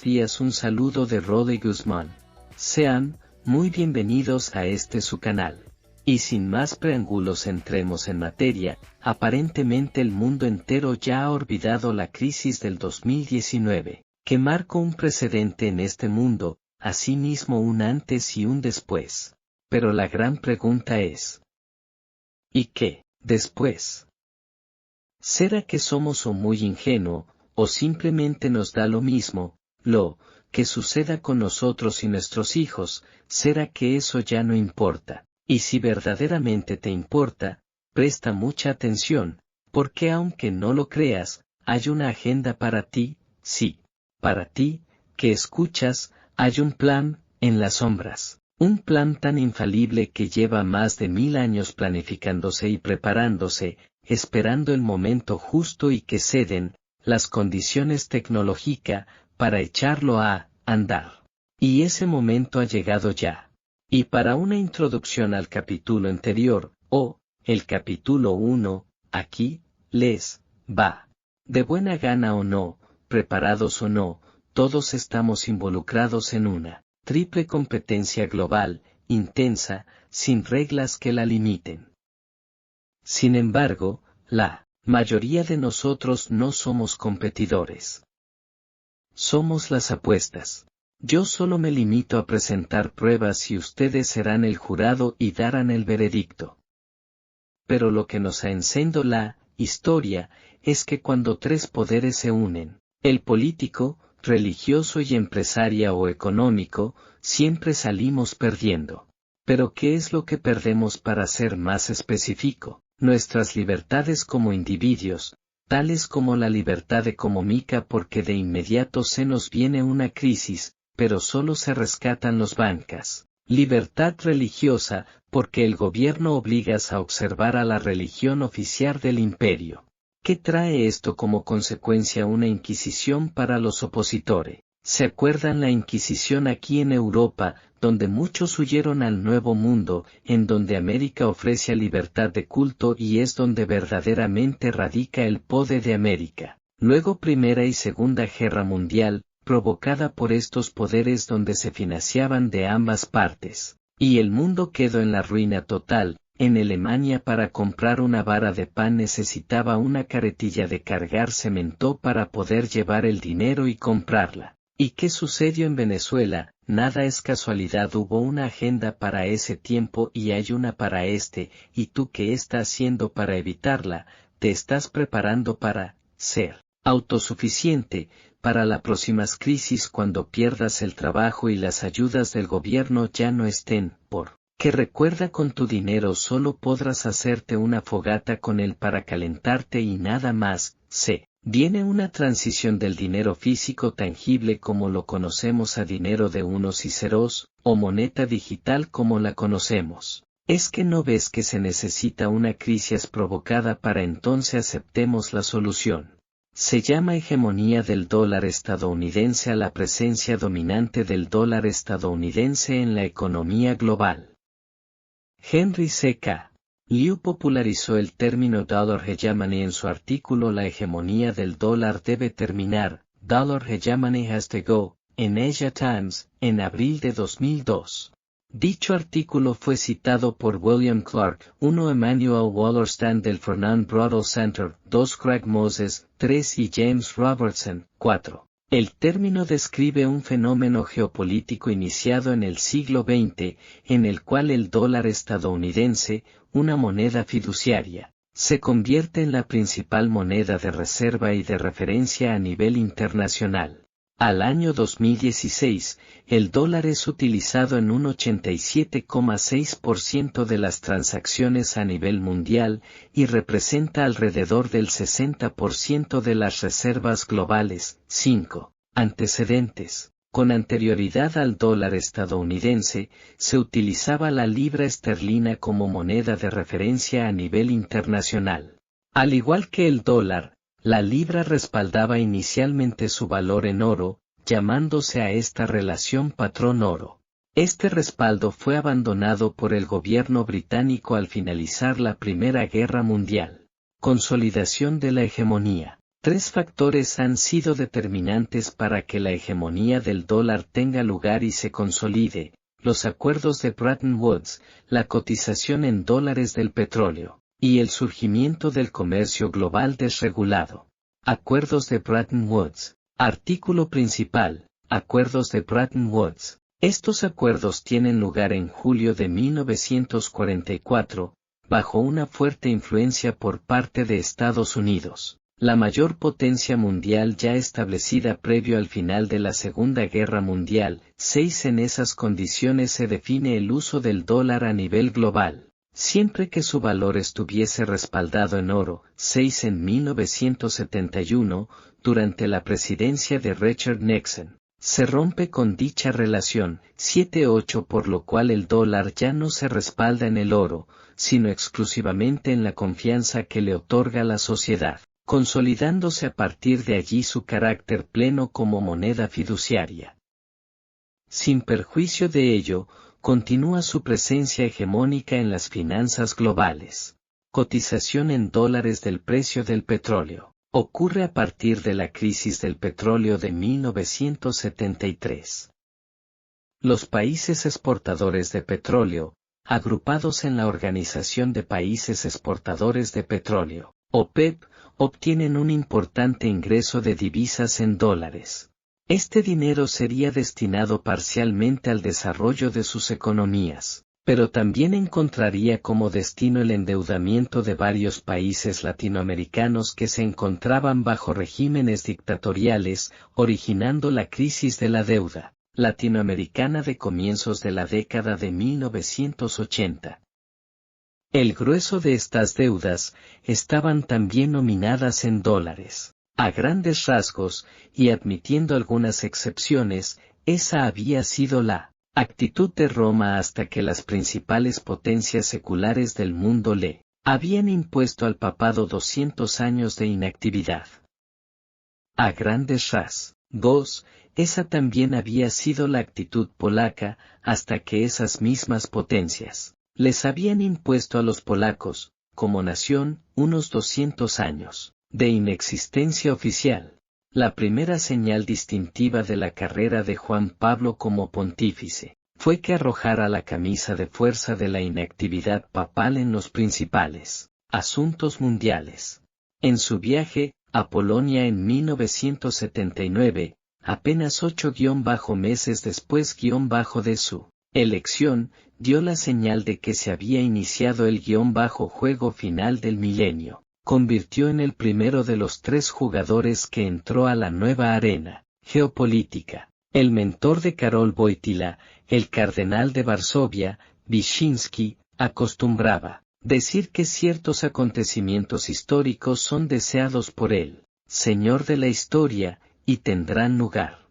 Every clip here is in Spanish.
buenos días, un saludo de Rode Guzmán. Sean muy bienvenidos a su canal. Y sin más preámbulos entremos en materia. Aparentemente el mundo entero ya ha olvidado la crisis del 2019, que marcó un precedente en este mundo, asimismo un antes y un después. Pero la gran pregunta es: ¿y qué después? ¿Será que somos o muy ingenuos, o simplemente nos da lo mismo, lo que suceda con nosotros y nuestros hijos? ¿Será que eso ya no importa? Y si verdaderamente te importa, presta mucha atención, porque aunque no lo creas, hay una agenda para ti. Sí, para ti, que escuchas, hay un plan, en las sombras. Un plan tan infalible que lleva más de 1000 años planificándose y preparándose, esperando el momento justo y que ceden las condiciones tecnológicas para echarlo a andar. Y ese momento ha llegado ya. Y para una introducción al capítulo anterior, el capítulo 1, aquí les va. De buena gana o no, preparados o no, todos estamos involucrados en una triple competencia global, intensa, sin reglas que la limiten. Sin embargo, la mayoría de nosotros no somos competidores. Somos las apuestas. Yo solo me limito a presentar pruebas y ustedes serán el jurado y darán el veredicto. Pero lo que nos ha enseñado la historia es que cuando tres poderes se unen, el político, religioso y empresaria o económico, siempre salimos perdiendo. Pero ¿qué es lo que perdemos? Para ser más específico, nuestras libertades como individuos, tales como la libertad económica, porque de inmediato se nos viene una crisis, pero solo se rescatan los bancas. Libertad religiosa, porque el gobierno obliga a observar a la religión oficial del imperio. ¿Qué trae esto como consecuencia? Una inquisición para los opositores. ¿Se acuerdan la Inquisición aquí en Europa, donde muchos huyeron al Nuevo Mundo, en donde América ofrece libertad de culto y es donde verdaderamente radica el poder de América? Luego Primera y Segunda Guerra Mundial, provocada por estos poderes donde se financiaban de ambas partes, y el mundo quedó en la ruina total. En Alemania para comprar una vara de pan necesitaba una carretilla de cargar cemento para poder llevar el dinero y comprarla. ¿Y qué sucedió en Venezuela? Nada es casualidad, hubo una agenda para ese tiempo y hay una para este, ¿y tú qué estás haciendo para evitarla? Te estás preparando para ser autosuficiente para las próximas crisis cuando pierdas el trabajo y las ayudas del gobierno ya no estén, que recuerda, con tu dinero solo podrás hacerte una fogata con él para calentarte y nada más. Viene una transición del dinero físico tangible como lo conocemos a dinero de unos y ceros, o moneda digital como la conocemos. ¿Es que no ves que se necesita una crisis provocada para entonces aceptemos la solución? Se llama hegemonía del dólar estadounidense a la presencia dominante del dólar estadounidense en la economía global. Henry C.K. Liu popularizó el término dollar hegemony en su artículo La hegemonía del dólar debe terminar, Dollar Hegemony has to go, en Asia Times, en abril de 2002. Dicho artículo fue citado por William Clark, 1 Emmanuel Wallerstein del Fernand Braudel Center, 2 Craig Moses, 3 y James Robertson, 4. El término describe un fenómeno geopolítico iniciado en el siglo XX, en el cual el dólar estadounidense, una moneda fiduciaria, se convierte en la principal moneda de reserva y de referencia a nivel internacional. Al año 2016, el dólar es utilizado en un 87,6% de las transacciones a nivel mundial y representa alrededor del 60% de las reservas globales. 5. Antecedentes. Con anterioridad al dólar estadounidense, se utilizaba la libra esterlina como moneda de referencia a nivel internacional. Al igual que el dólar, la libra respaldaba inicialmente su valor en oro, llamándose a esta relación patrón oro. Este respaldo fue abandonado por el gobierno británico al finalizar la Primera Guerra Mundial. Consolidación de la hegemonía. Tres factores han sido determinantes para que la hegemonía del dólar tenga lugar y se consolide: los acuerdos de Bretton Woods, la cotización en dólares del petróleo, y el surgimiento del comercio global desregulado. Acuerdos de Bretton Woods. Artículo principal. Acuerdos de Bretton Woods. Estos acuerdos tienen lugar en julio de 1944, bajo una fuerte influencia por parte de Estados Unidos, la mayor potencia mundial ya establecida previo al final de la Segunda Guerra Mundial. 6. En esas condiciones se define el uso del dólar a nivel global, siempre que su valor estuviese respaldado en oro. 6. En 1971, durante la presidencia de Richard Nixon, se rompe con dicha relación. 7. 8. Por lo cual el dólar ya no se respalda en el oro, sino exclusivamente en la confianza que le otorga la sociedad, consolidándose a partir de allí su carácter pleno como moneda fiduciaria. Sin perjuicio de ello, continúa su presencia hegemónica en las finanzas globales. Cotización en dólares del precio del petróleo. Ocurre a partir de la crisis del petróleo de 1973. Los países exportadores de petróleo, agrupados en la Organización de Países Exportadores de Petróleo, OPEP, obtienen un importante ingreso de divisas en dólares. Este dinero sería destinado parcialmente al desarrollo de sus economías, pero también encontraría como destino el endeudamiento de varios países latinoamericanos que se encontraban bajo regímenes dictatoriales, originando la crisis de la deuda latinoamericana de comienzos de la década de 1980. El grueso de estas deudas estaban también nominadas en dólares. A grandes rasgos, y admitiendo algunas excepciones, esa había sido la actitud de Roma hasta que las principales potencias seculares del mundo le habían impuesto al papado 200 años de inactividad. A grandes rasgos, esa también había sido la actitud polaca, hasta que esas mismas potencias les habían impuesto a los polacos, como nación, unos 200 años de inexistencia oficial. La primera señal distintiva de la carrera de Juan Pablo como pontífice fue que arrojara la camisa de fuerza de la inactividad papal en los principales asuntos mundiales. En su viaje a Polonia en 1979, apenas 8 meses después de su elección, dio la señal de que se había iniciado el juego final del milenio. Convirtió en el primero de los 3 jugadores que entró a la nueva arena geopolítica. El mentor de Karol Wojtyła, el cardenal de Varsovia, Wyszynski, acostumbraba decir que ciertos acontecimientos históricos son deseados por el Señor de la historia, y tendrán lugar.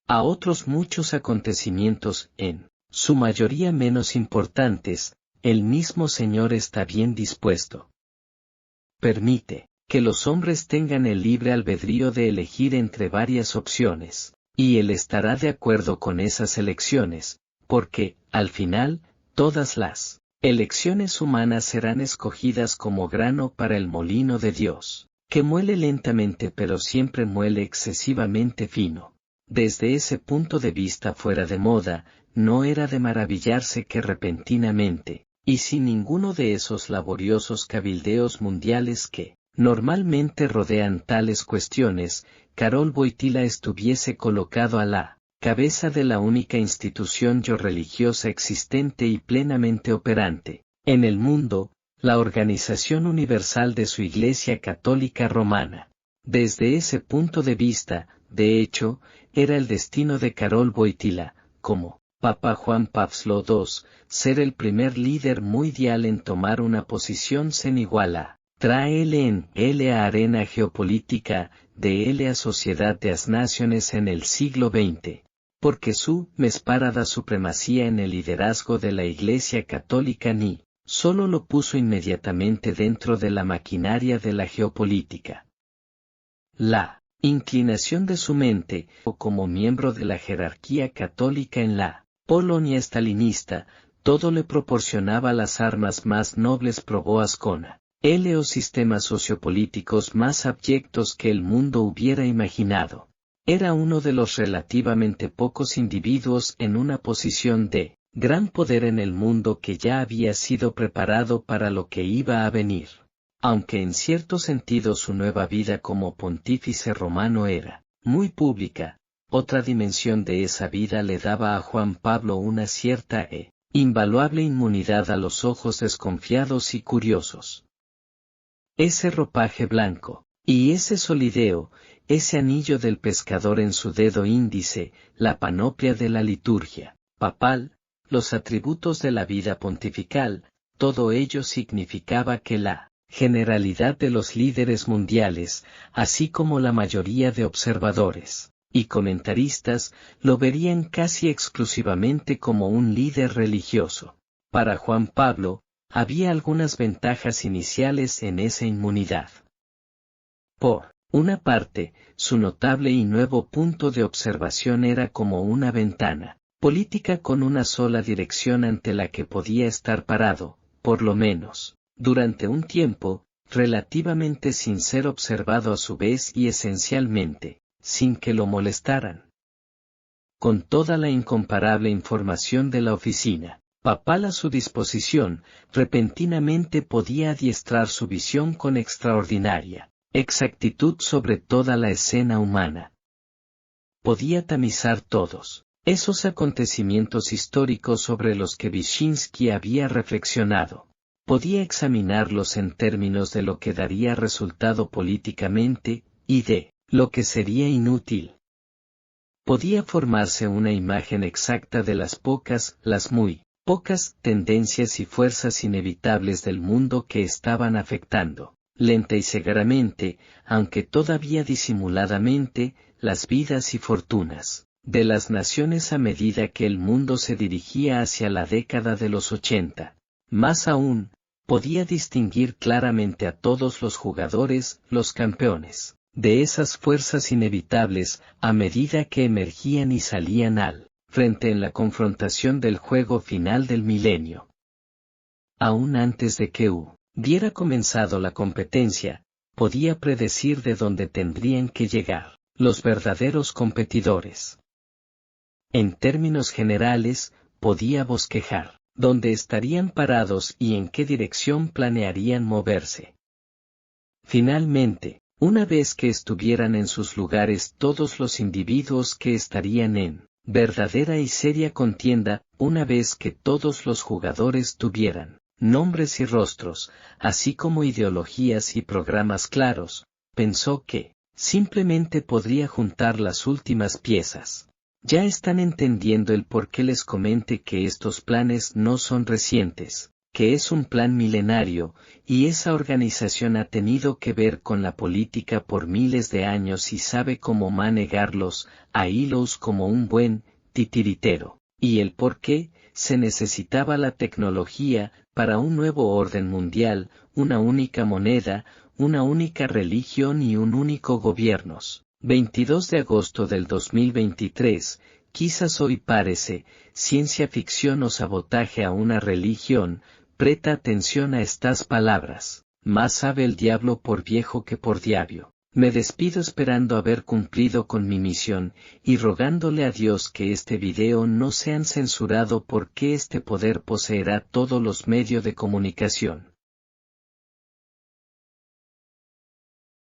A otros muchos acontecimientos, en su mayoría menos importantes, el mismo Señor está bien dispuesto. Permite que los hombres tengan el libre albedrío de elegir entre varias opciones, y Él estará de acuerdo con esas elecciones, porque, al final, todas las elecciones humanas serán escogidas como grano para el molino de Dios, que muele lentamente pero siempre muele excesivamente fino. Desde ese punto de vista fuera de moda, no era de maravillarse que repentinamente, y sin ninguno de esos laboriosos cabildeos mundiales que normalmente rodean tales cuestiones, Karol Wojtyła estuviese colocado a la cabeza de la única institución religiosa existente y plenamente operante en el mundo, la Organización Universal de su Iglesia Católica Romana. Desde ese punto de vista, de hecho, era el destino de Karol Wojtyła, como Papa Juan Pablo II, ser el primer líder mundial en tomar una posición sin igual a la arena geopolítica de la sociedad de las naciones en el siglo XX, porque su mesparada supremacía en el liderazgo de la Iglesia Católica ni solo lo puso inmediatamente dentro de la maquinaria de la geopolítica. La inclinación de su mente, o como miembro de la jerarquía católica en la Polonia estalinista, todo le proporcionaba las armas más nobles pro boas con los sistemas sociopolíticos más abyectos que el mundo hubiera imaginado. Era uno de los relativamente pocos individuos en una posición de gran poder en el mundo que ya había sido preparado para lo que iba a venir. Aunque en cierto sentido su nueva vida como pontífice romano era muy pública, otra dimensión de esa vida le daba a Juan Pablo una cierta e invaluable inmunidad a los ojos desconfiados y curiosos. Ese ropaje blanco, y ese solideo, ese anillo del pescador en su dedo índice, la panoplia de la liturgia papal, los atributos de la vida pontifical, todo ello significaba que la generalidad de los líderes mundiales, así como la mayoría de observadores y comentaristas, lo verían casi exclusivamente como un líder religioso. Para Juan Pablo, había algunas ventajas iniciales en esa inmunidad. Por una parte, su notable y nuevo punto de observación era como una ventana política con una sola dirección ante la que podía estar parado, por lo menos, durante un tiempo, relativamente sin ser observado a su vez y esencialmente, sin que lo molestaran. Con toda la incomparable información de la oficina papal a su disposición, repentinamente podía adiestrar su visión con extraordinaria exactitud sobre toda la escena humana. Podía tamizar todos esos acontecimientos históricos sobre los que Wyszynski había reflexionado. Podía examinarlos en términos de lo que daría resultado políticamente, y de lo que sería inútil. Podía formarse una imagen exacta de las muy pocas tendencias y fuerzas inevitables del mundo que estaban afectando, lenta y severamente, aunque todavía disimuladamente, las vidas y fortunas de las naciones a medida que el mundo se dirigía hacia la década de los 80. Más aún, podía distinguir claramente a todos los jugadores, los campeones, de esas fuerzas inevitables, a medida que emergían y salían al frente en la confrontación del juego final del milenio. Aún antes de que hubiera comenzado la competencia, podía predecir de dónde tendrían que llegar los verdaderos competidores. En términos generales, podía bosquejar dónde estarían parados y en qué dirección planearían moverse. Finalmente, una vez que estuvieran en sus lugares todos los individuos que estarían en verdadera y seria contienda, una vez que todos los jugadores tuvieran nombres y rostros, así como ideologías y programas claros, pensó que simplemente podría juntar las últimas piezas. Ya están entendiendo el por qué les comenté que estos planes no son recientes, que es un plan milenario, y esa organización ha tenido que ver con la política por miles de años y sabe cómo manejarlos a hilos como un buen titiritero, y el por qué se necesitaba la tecnología para un nuevo orden mundial, una única moneda, una única religión y un único gobierno. 22 de agosto del 2023, quizás hoy parece, ciencia ficción o sabotaje a una religión, presta atención a estas palabras, más sabe el diablo por viejo que por diablo. Me despido esperando haber cumplido con mi misión, y rogándole a Dios que este video no sean censurado porque este poder poseerá todos los medios de comunicación.